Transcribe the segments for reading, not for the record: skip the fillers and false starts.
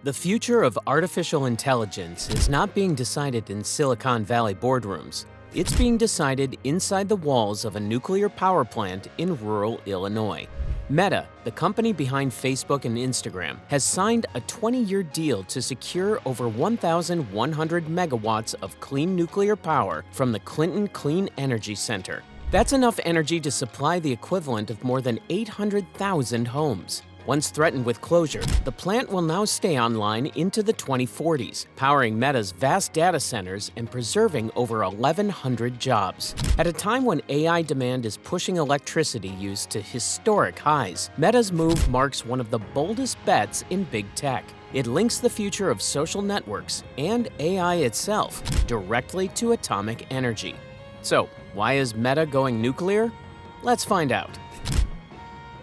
The future of artificial intelligence is not being decided in Silicon Valley boardrooms. It's being decided inside the walls of a nuclear power plant in rural Illinois. Meta, the company behind Facebook and Instagram, has signed a 20-year deal to secure over 1,100 megawatts of clean nuclear power from the Clinton Clean Energy Center. That's enough energy to supply the equivalent of more than 800,000 homes. Once threatened with closure, the plant will now stay online into the 2040s, powering Meta's vast data centers and preserving over 1,100 jobs. At a time when AI demand is pushing electricity use to historic highs, Meta's move marks one of the boldest bets in big tech. It links the future of social networks and AI itself directly to atomic energy. So, why is Meta going nuclear? Let's find out.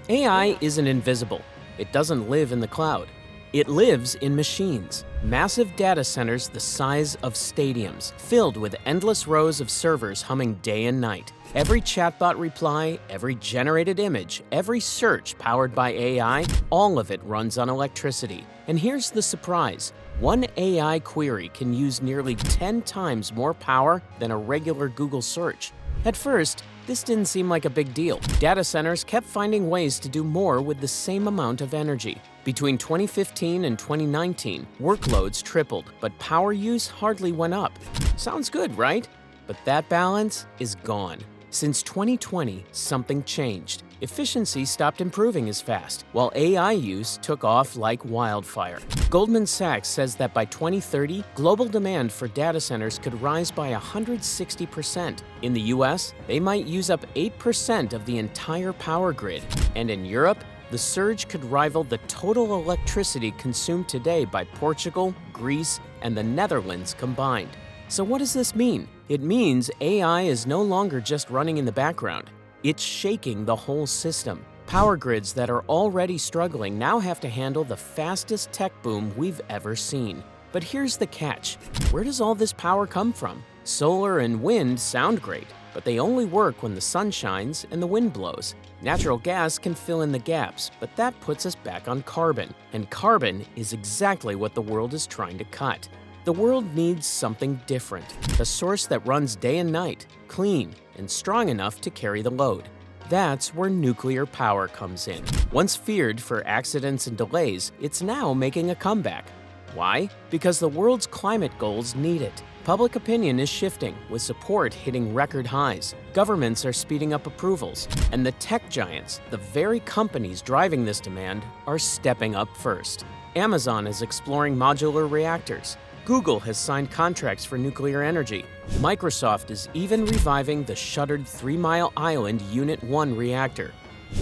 AI isn't invisible. It doesn't live in the cloud. It lives in machines, massive data centers the size of stadiums, filled with endless rows of servers humming day and night. Every chatbot reply, every generated image, every search powered by AI, all of it runs on electricity. And here's the surprise. One AI query can use nearly 10 times more power than a regular Google search. At first, this didn't seem like a big deal. Data centers kept finding ways to do more with the same amount of energy. Between 2015 and 2019, workloads tripled, but power use hardly went up. Sounds good, right? But that balance is gone. Since 2020, something changed. Efficiency stopped improving as fast, while AI use took off like wildfire. Goldman Sachs says that by 2030, global demand for data centers could rise by 160%. In the US, they might use up 8% of the entire power grid. And in Europe, the surge could rival the total electricity consumed today by Portugal, Greece, and the Netherlands combined. So what does this mean? It means AI is no longer just running in the background. It's shaking the whole system. Power grids that are already struggling now have to handle the fastest tech boom we've ever seen. But here's the catch. Where does all this power come from? Solar and wind sound great, but they only work when the sun shines and the wind blows. Natural gas can fill in the gaps, but that puts us back on carbon. And carbon is exactly what the world is trying to cut. The world needs something different, a source that runs day and night, clean, and strong enough to carry the load. That's where nuclear power comes in. Once feared for accidents and delays, it's now making a comeback. Why? Because the world's climate goals need it. Public opinion is shifting, with support hitting record highs. Governments are speeding up approvals, and the tech giants, the very companies driving this demand, are stepping up first. Amazon is exploring modular reactors. Google has signed contracts for nuclear energy. Microsoft is even reviving the shuttered 3 Mile Island Unit 1 reactor.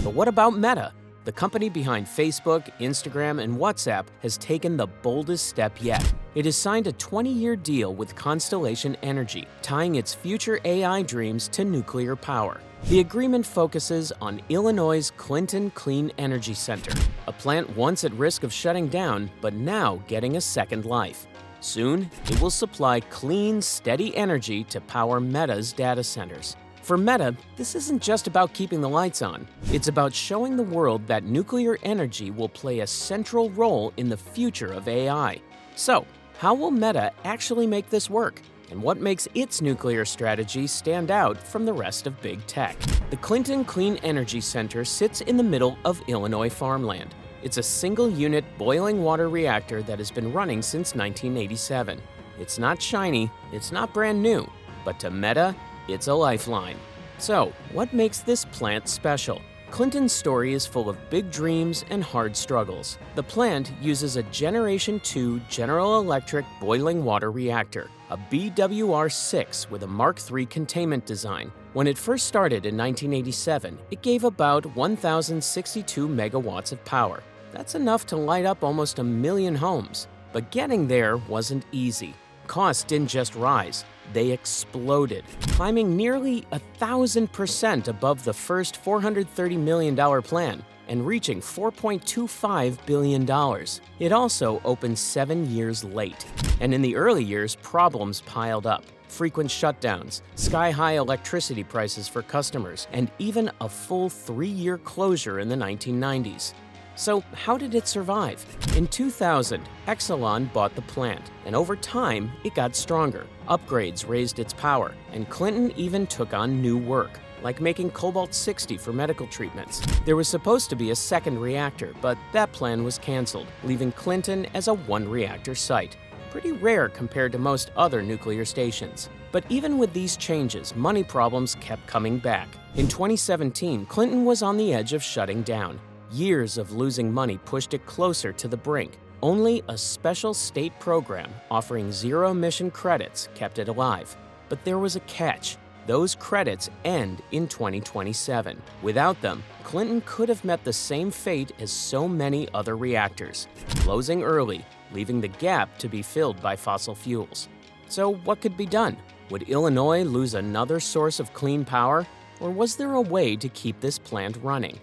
But what about Meta? The company behind Facebook, Instagram, and WhatsApp has taken the boldest step yet. It has signed a 20-year deal with Constellation Energy, tying its future AI dreams to nuclear power. The agreement focuses on Illinois' Clinton Clean Energy Center, a plant once at risk of shutting down, but now getting a second life. Soon, it will supply clean, steady energy to power Meta's data centers. For Meta, this isn't just about keeping the lights on. It's about showing the world that nuclear energy will play a central role in the future of AI. So, how will Meta actually make this work? And what makes its nuclear strategy stand out from the rest of big tech? The Clinton Clean Energy Center sits in the middle of Illinois farmland. It's a single-unit boiling water reactor that has been running since 1987. It's not shiny, it's not brand new, but to Meta, it's a lifeline. So, what makes this plant special? Clinton's story is full of big dreams and hard struggles. The plant uses a Generation 2 General Electric boiling water reactor, a BWR-6 with a Mark III containment design. When it first started in 1987, it gave about 1,062 megawatts of power. That's enough to light up almost 1 million homes. But getting there wasn't easy. Costs didn't just rise, they exploded, climbing nearly 1,000% above the first $430 million plan and reaching $4.25 billion. It also opened 7 years late, and in the early years, problems piled up. Frequent shutdowns, sky-high electricity prices for customers, and even a full 3-year closure in the 1990s. So how did it survive? In 2000, Exelon bought the plant, and over time, it got stronger. Upgrades raised its power, and Clinton even took on new work, like making cobalt-60 for medical treatments. There was supposed to be a second reactor, but that plan was canceled, leaving Clinton as a one-reactor site. Pretty rare compared to most other nuclear stations. But even with these changes, money problems kept coming back. In 2017, Clinton was on the edge of shutting down. Years of losing money pushed it closer to the brink. Only a special state program offering zero-emission credits kept it alive. But there was a catch. Those credits end in 2027. Without them, Clinton could have met the same fate as so many other reactors, closing early, leaving the gap to be filled by fossil fuels. So what could be done? Would Illinois lose another source of clean power, or was there a way to keep this plant running?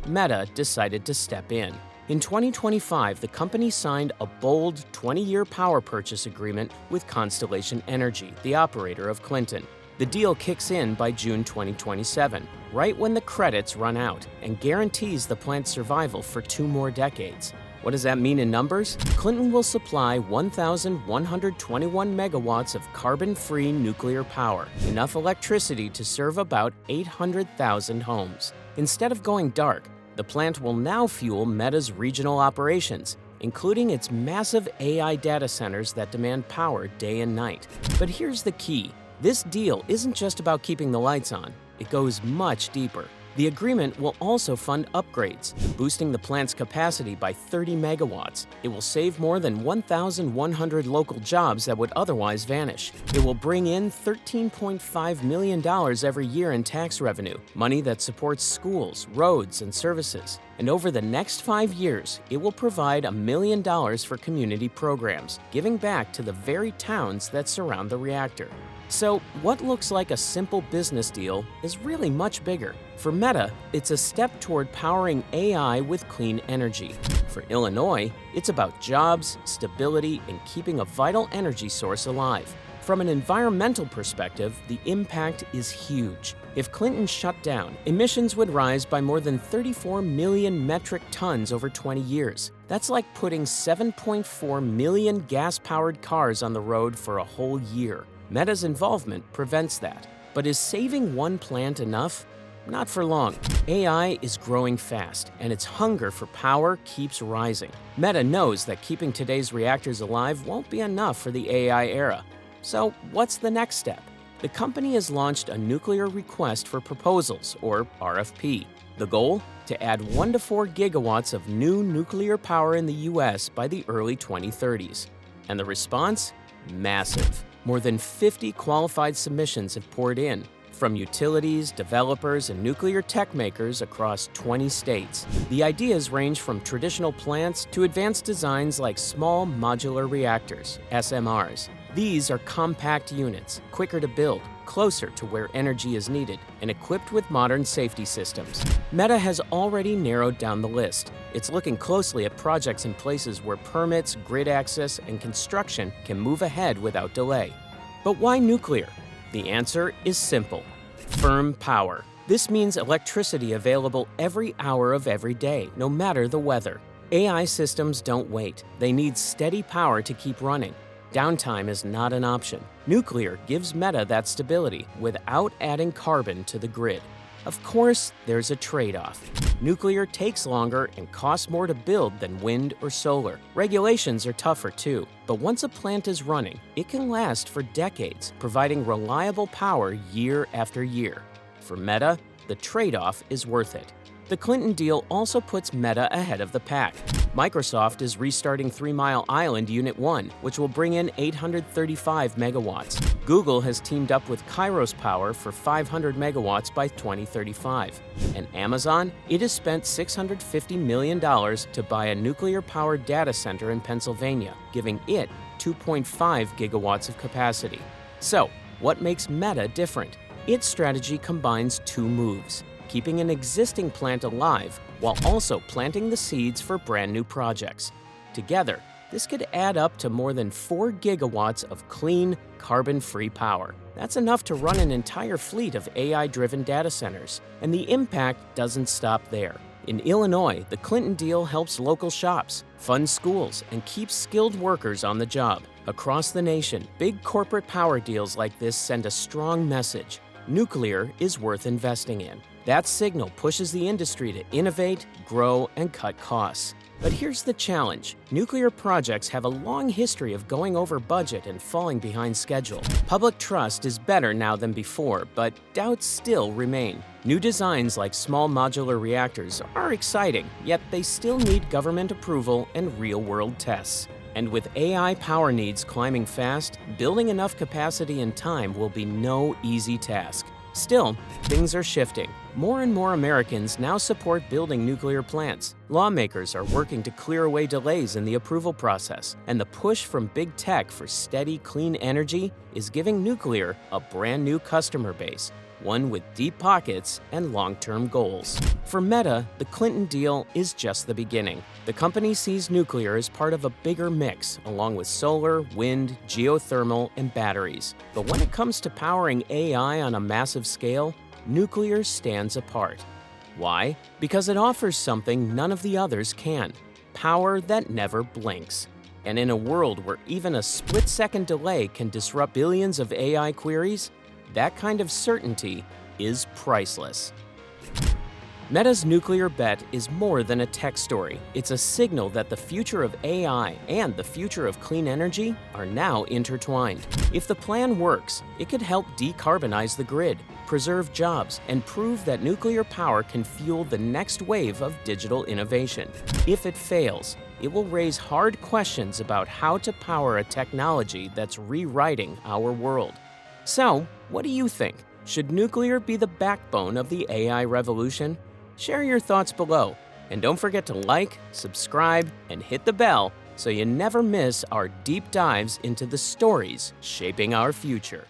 Meta decided to step in. In 2025, the company signed a bold 20-year power purchase agreement with Constellation Energy, the operator of Clinton. The deal kicks in by June 2027, right when the credits run out, and guarantees the plant's survival for 2 more decades. What does that mean in numbers? Clinton will supply 1,121 megawatts of carbon-free nuclear power, enough electricity to serve about 800,000 homes. Instead of going dark, the plant will now fuel Meta's regional operations, including its massive AI data centers that demand power day and night. But here's the key. This deal isn't just about keeping the lights on. It goes much deeper. The agreement will also fund upgrades, boosting the plant's capacity by 30 megawatts. It will save more than 1,100 local jobs that would otherwise vanish. It will bring in $13.5 million every year in tax revenue, money that supports schools, roads, and services. And over the next 5 years, it will provide $1 million for community programs, giving back to the very towns that surround the reactor. So, what looks like a simple business deal is really much bigger. For Meta, it's a step toward powering AI with clean energy. For Illinois, it's about jobs, stability, and keeping a vital energy source alive. From an environmental perspective, the impact is huge. If Clinton shut down, emissions would rise by more than 34 million metric tons over 20 years. That's like putting 7.4 million gas-powered cars on the road for a whole year. Meta's involvement prevents that. But is saving one plant enough? Not for long. AI is growing fast, and its hunger for power keeps rising. Meta knows that keeping today's reactors alive won't be enough for the AI era. So, what's the next step? The company has launched a nuclear request for proposals, or RFP. The goal? To add 1 to 4 gigawatts of new nuclear power in the U.S. by the early 2030s. And the response? Massive. More than 50 qualified submissions have poured in, from utilities, developers, and nuclear tech makers across 20 states. The ideas range from traditional plants to advanced designs like small modular reactors, SMRs. These are compact units, quicker to build, closer to where energy is needed, and equipped with modern safety systems. Meta has already narrowed down the list. It's looking closely at projects in places where permits, grid access, and construction can move ahead without delay. But why nuclear? The answer is simple: firm power. This means electricity available every hour of every day, no matter the weather. AI systems don't wait. They need steady power to keep running. Downtime is not an option. Nuclear gives Meta that stability without adding carbon to the grid. Of course, there's a trade-off. Nuclear takes longer and costs more to build than wind or solar. Regulations are tougher too, but once a plant is running, it can last for decades, providing reliable power year after year. For Meta, the trade-off is worth it. The Clinton deal also puts Meta ahead of the pack. Microsoft is restarting 3 Mile Island Unit 1, which will bring in 835 megawatts. Google has teamed up with Kairos Power for 500 megawatts by 2035. And Amazon? It has spent $650 million to buy a nuclear-powered data center in Pennsylvania, giving it 2.5 gigawatts of capacity. So, what makes Meta different? Its strategy combines 2 moves: keeping an existing plant alive while also planting the seeds for brand new projects. Together, this could add up to more than 4 gigawatts of clean, carbon-free power. That's enough to run an entire fleet of AI-driven data centers. And the impact doesn't stop there. In Illinois, the Clinton deal helps local shops, funds schools, and keeps skilled workers on the job. Across the nation, big corporate power deals like this send a strong message. Nuclear is worth investing in. That signal pushes the industry to innovate, grow, and cut costs. But here's the challenge. Nuclear projects have a long history of going over budget and falling behind schedule. Public trust is better now than before, but doubts still remain. New designs like small modular reactors are exciting, yet they still need government approval and real-world tests. And with AI power needs climbing fast, building enough capacity and time will be no easy task. Still, things are shifting. More and more Americans now support building nuclear plants. Lawmakers are working to clear away delays in the approval process, and the push from big tech for steady, clean energy is giving nuclear a brand new customer base, one with deep pockets and long-term goals. For Meta, the Clinton deal is just the beginning. The company sees nuclear as part of a bigger mix, along with solar, wind, geothermal, and batteries. But when it comes to powering AI on a massive scale, nuclear stands apart. Why? Because it offers something none of the others can: power that never blinks. And in a world where even a split-second delay can disrupt billions of AI queries, that kind of certainty is priceless. Meta's nuclear bet is more than a tech story. It's a signal that the future of AI and the future of clean energy are now intertwined. If the plan works, it could help decarbonize the grid, preserve jobs, and prove that nuclear power can fuel the next wave of digital innovation. If it fails, it will raise hard questions about how to power a technology that's rewriting our world. So, what do you think? Should nuclear be the backbone of the AI revolution? Share your thoughts below, and don't forget to like, subscribe, and hit the bell so you never miss our deep dives into the stories shaping our future.